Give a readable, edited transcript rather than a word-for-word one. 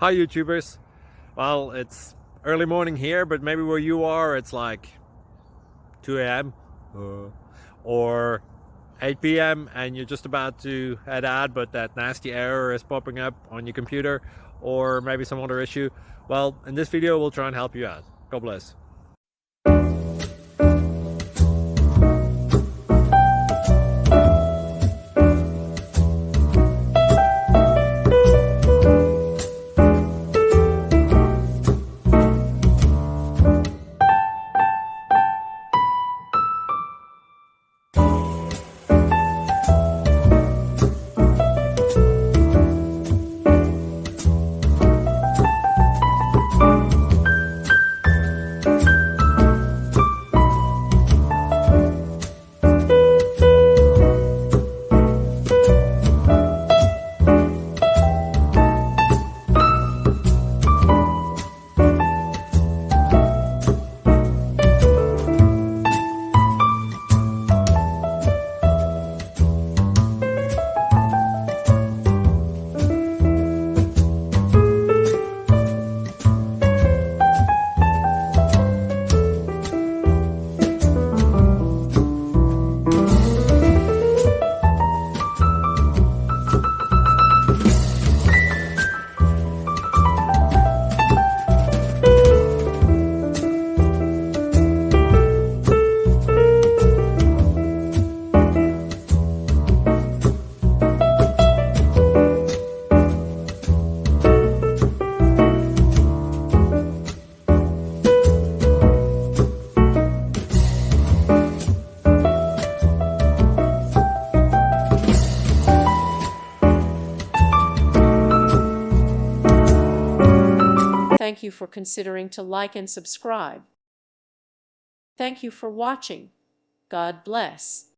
Hi YouTubers. Well, it's early morning here, but maybe where you are it's like 2 a.m. Or 8 p.m. and you're just about to head out, but that nasty error is popping up on your computer, or maybe some other issue. Well, in this video we'll try and help you out. God bless. Thank you for considering to like and subscribe. Thank you for watching. God bless.